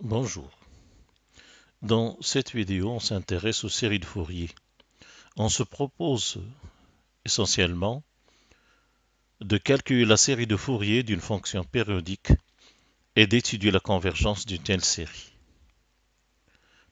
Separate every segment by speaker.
Speaker 1: Bonjour. Dans cette vidéo, on s'intéresse aux séries de Fourier. On se propose essentiellement de calculer la série de Fourier d'une fonction périodique et d'étudier la convergence d'une telle série.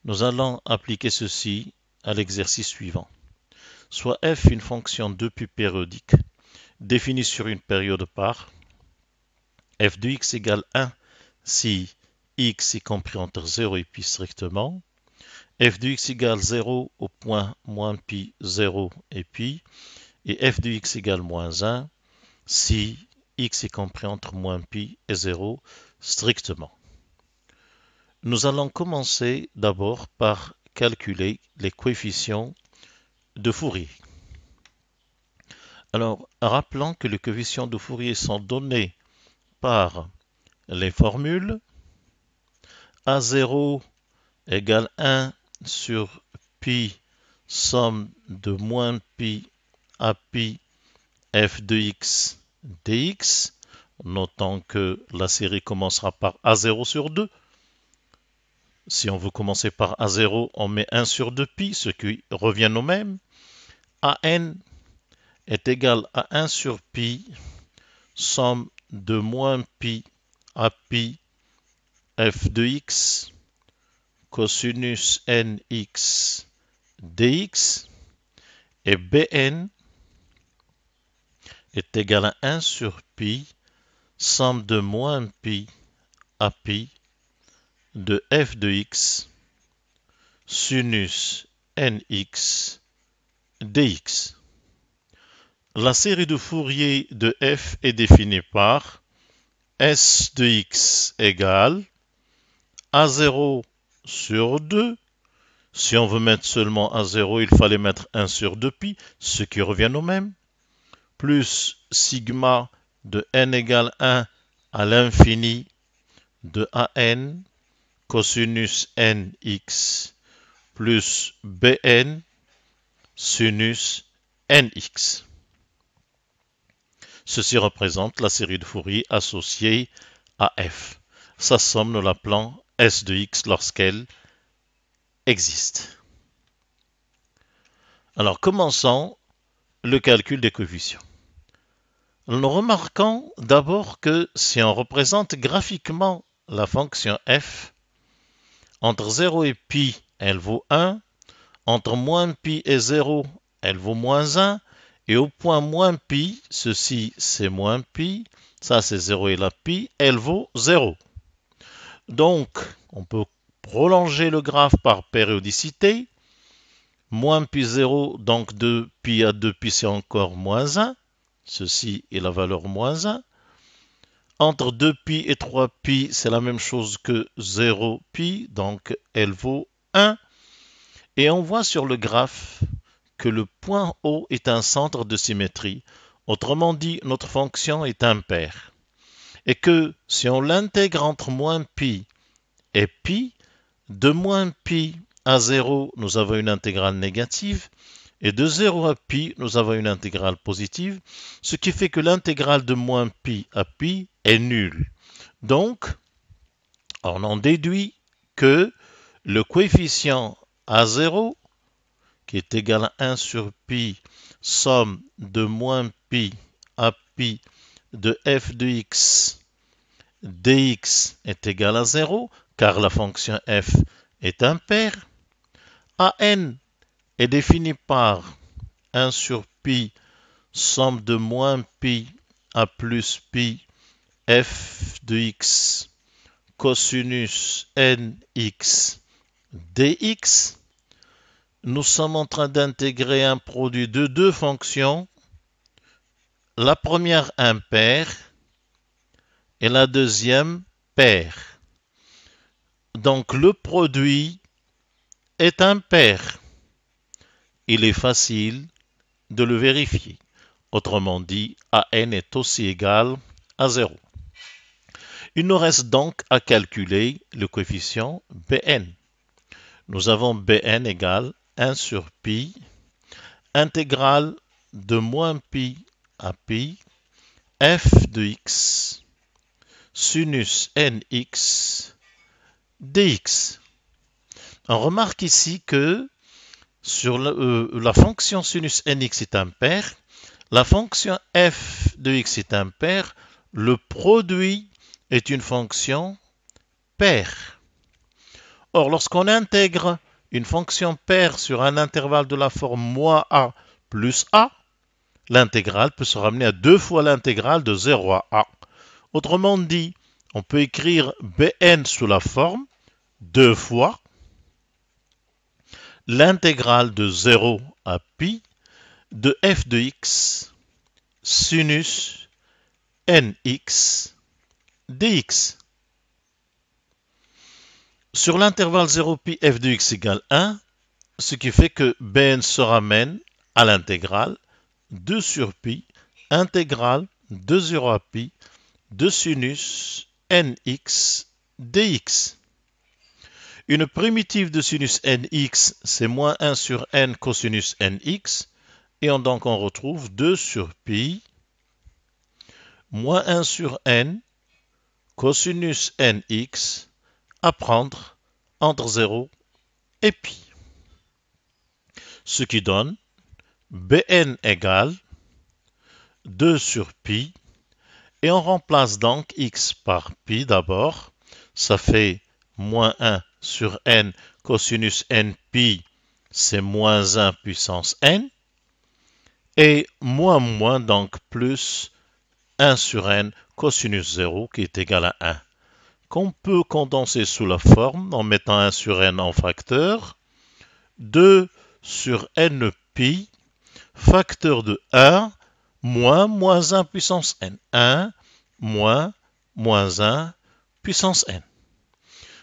Speaker 1: Nous allons appliquer ceci à l'exercice suivant. Soit f une fonction 2π périodique définie sur une période par f de x égale 1 si x est compris entre 0 et pi strictement, f de x égale 0 au point moins pi 0 et pi, et f de x égale moins 1 si x est compris entre moins pi et 0 strictement. Nous allons commencer d'abord par calculer les coefficients de Fourier. Alors, rappelons que les coefficients de Fourier sont donnés par les formules A0 égale 1 sur pi somme de moins pi à pi f de x dx, notant que la série commencera par A0 sur 2. Si on veut commencer par A0, on met 1 sur 2pi, ce qui revient au même. An est égal à 1 sur pi, somme de moins pi à pi f de x cosinus nx dx, et Bn est égal à 1 sur pi, somme de moins pi à pi de f de x sinus nx dx. La série de Fourier de f est définie par s de x égale A0 sur 2. Si on veut mettre seulement A0, il fallait mettre 1 sur 2pi, ce qui revient au même, plus sigma de n égale 1 à l'infini de An cosinus nx plus Bn sinus nx. Ceci représente la série de Fourier associée à f. Sa somme, nous l'appelons s de x lorsqu'elle existe. Alors, commençons le calcul des coefficients. Nous remarquons d'abord que si on représente graphiquement la fonction f, entre 0 et pi, elle vaut 1, entre moins pi et 0, elle vaut moins 1, et au point moins pi, ceci c'est moins pi, ça c'est 0 et la pi, elle vaut 0. Donc, on peut prolonger le graphe par périodicité. Moins pi 0, donc de pi à 2pi c'est encore moins 1. Ceci est la valeur moins 1. Entre 2pi et 3pi, c'est la même chose que 0pi, donc elle vaut 1. Et on voit sur le graphe que le point O est un centre de symétrie. Autrement dit, notre fonction est impaire. Et que si on l'intègre entre moins pi et pi, de moins pi à 0, nous avons une intégrale négative. Et de 0 à pi, nous avons une intégrale positive, ce qui fait que l'intégrale de moins pi à pi est nulle. Donc, on en déduit que le coefficient A0, qui est égal à 1 sur pi, somme de moins pi à pi de f de x dx est égal à 0, car la fonction f est impaire. An est défini par 1 sur pi, somme de moins pi à plus pi f de x cosinus nx dx. Nous sommes en train d'intégrer un produit de deux fonctions, la première impaire et la deuxième paire. Donc le produit est impair. Il est facile de le vérifier. Autrement dit, An est aussi égal à 0. Il nous reste donc à calculer le coefficient Bn. Nous avons Bn égale 1 sur pi, intégrale de moins pi à pi, f de x, sinus nx dx. On remarque ici que sur la fonction sinus nx est impair, la fonction f de x est impair, le produit est une fonction paire. Or, lorsqu'on intègre une fonction paire sur un intervalle de la forme moins a plus a, l'intégrale peut se ramener à 2 fois l'intégrale de 0 à a. Autrement dit, on peut écrire Bn sous la forme 2 fois l'intégrale de 0 à pi de f de x sinus nx dx. Sur l'intervalle 0 pi f de x égale 1, ce qui fait que Bn se ramène à l'intégrale 2 sur pi intégrale de 0 à pi de sinus nx dx. Une primitive de sinus nx, c'est moins 1 sur n cosinus nx, et donc on retrouve 2 sur pi moins 1 sur n cosinus nx à prendre entre 0 et pi. Ce qui donne Bn égale 2 sur pi, et on remplace donc x par pi d'abord, ça fait moins 1 sur n cosinus n pi, c'est moins 1 puissance n, et moins donc plus 1 sur n cosinus 0 qui est égal à 1, qu'on peut condenser sous la forme en mettant 1 sur n en facteur, 2 sur n pi, facteur de 1, moins 1 puissance n. 1 moins 1 puissance n.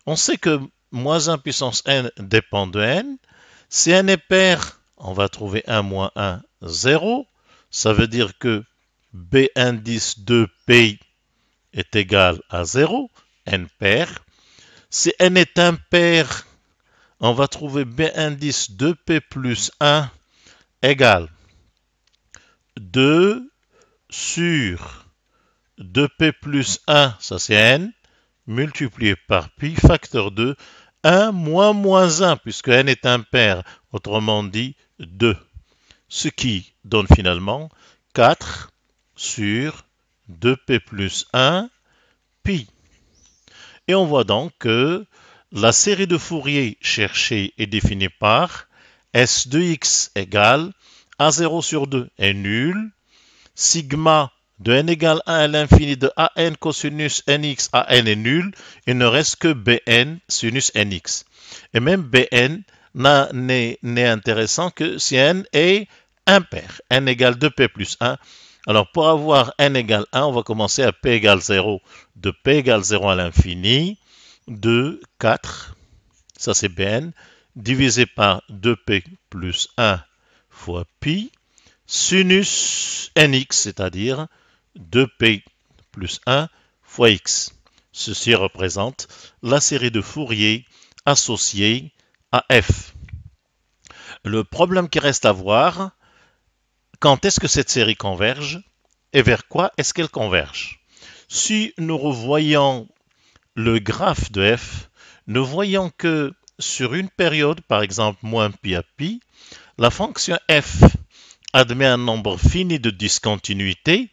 Speaker 1: On sait que moins 1 puissance n dépend de n. Si n est pair, on va trouver 1 moins 1, 0. Ça veut dire que B indice de P est égal à 0, n pair. Si n est impair, on va trouver B indice de P plus 1 égale 2 sur 2p plus 1, ça c'est n, multiplié par pi, facteur 2, 1 moins 1, puisque n est impair, autrement dit 2. Ce qui donne finalement 4 sur 2p plus 1 pi. Et on voit donc que la série de Fourier cherchée est définie par S de x égale A0 sur 2 est nul, sigma de n égale 1 à l'infini de an cosinus nx à n est nul, il ne reste que bn sinus nx. Et même bn n'est intéressant que si n est impair, n égale 2p plus 1. Alors pour avoir n égale 1, on va commencer à p égale 0. De p égale 0 à l'infini, 2, 4, ça c'est bn, divisé par 2p plus 1 fois pi, sinus nx, c'est-à-dire 2p plus 1 fois x. Ceci représente la série de Fourier associée à f. Le problème qui reste à voir, quand est-ce que cette série converge et vers quoi est-ce qu'elle converge? Si nous revoyons le graphe de f, nous voyons que sur une période, par exemple moins pi à pi, la fonction f admet un nombre fini de discontinuités.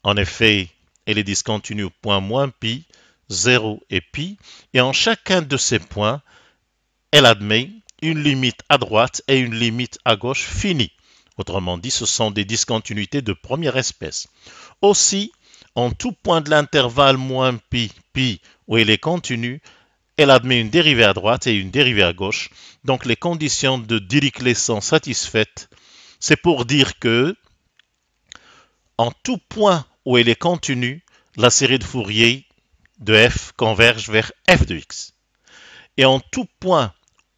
Speaker 1: En effet, elle est discontinue au point moins pi, 0 et pi, et en chacun de ces points, elle admet une limite à droite et une limite à gauche finie. Autrement dit, ce sont des discontinuités de première espèce. Aussi, en tout point de l'intervalle moins pi, pi, où elle est continue, elle admet une dérivée à droite et une dérivée à gauche. Donc les conditions de Dirichlet sont satisfaites. C'est pour dire que, en tout point où elle est continue, la série de Fourier de f converge vers f de x. Et en tout point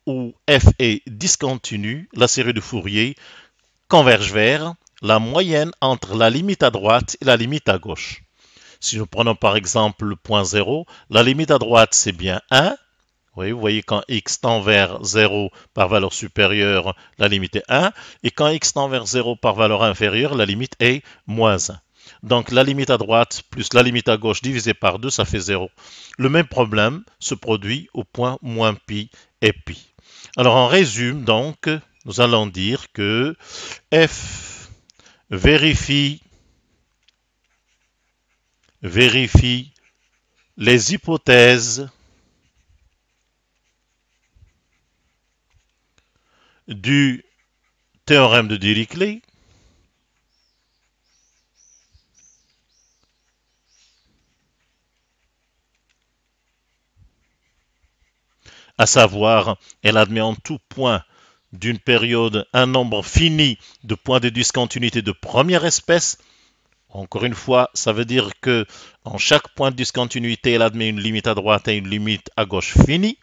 Speaker 1: où f est discontinu, la série de Fourier converge vers la moyenne entre la limite à droite et la limite à gauche. Si nous prenons par exemple le point 0, la limite à droite c'est bien 1. Oui, vous voyez quand x tend vers 0 par valeur supérieure, la limite est 1. Et quand x tend vers 0 par valeur inférieure, la limite est moins 1. Donc la limite à droite plus la limite à gauche divisé par 2, ça fait 0. Le même problème se produit au point moins pi et pi. Alors en résume donc, nous allons dire que f vérifie les hypothèses du théorème de Dirichlet, à savoir, elle admet en tout point d'une période un nombre fini de points de discontinuité de première espèce. Encore une fois, ça veut dire que en chaque point de discontinuité, elle admet une limite à droite et une limite à gauche finie.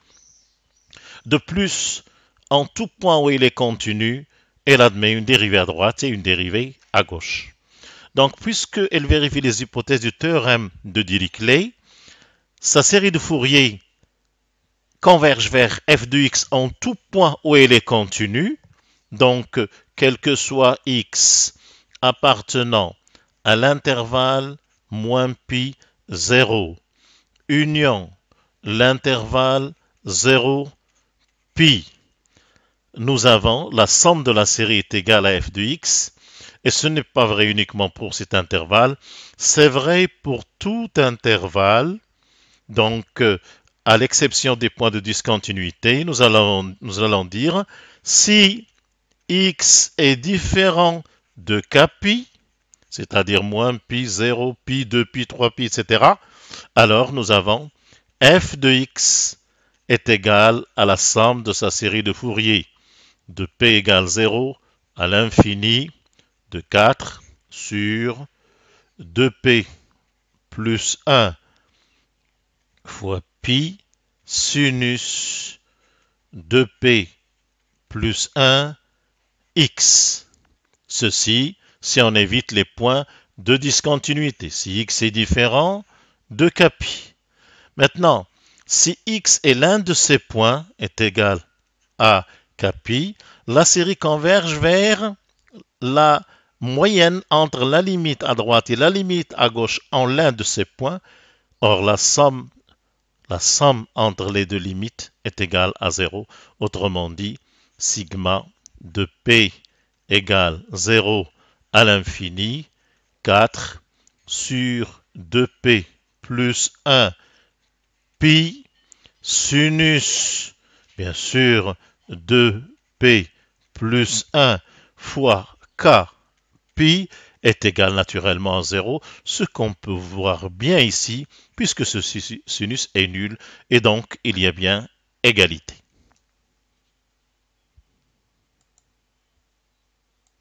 Speaker 1: De plus, en tout point où il est continu, elle admet une dérivée à droite et une dérivée à gauche. Donc, puisqu'elle vérifie les hypothèses du théorème de Dirichlet, sa série de Fourier converge vers f de x en tout point où elle est continue. Donc, quel que soit x appartenant à l'intervalle moins pi 0, union l'intervalle 0 pi, nous avons la somme de la série est égale à f de x, et ce n'est pas vrai uniquement pour cet intervalle, c'est vrai pour tout intervalle. Donc, à l'exception des points de discontinuité, nous allons dire si x est différent de kpi, c'est-à-dire moins pi, 0, pi, 2 pi, 3 pi, etc., alors nous avons f de x est égal à la somme de sa série de Fourier de p égale 0 à l'infini de 4 sur 2p plus 1 fois pi sinus 2p plus 1 x. Ceci, si on évite les points de discontinuité, si x est différent de kpi. Maintenant, si x est l'un de ces points est égal à kpi, la série converge vers la moyenne entre la limite à droite et la limite à gauche en l'un de ces points. Or, la somme entre les deux limites est égale à 0. Autrement dit, sigma de p égale 0 à l'infini, 4 sur 2p plus 1 pi sinus, bien sûr, 2p plus 1 fois k pi est égal naturellement à 0, ce qu'on peut voir bien ici, puisque ce sinus est nul, et donc il y a bien égalité.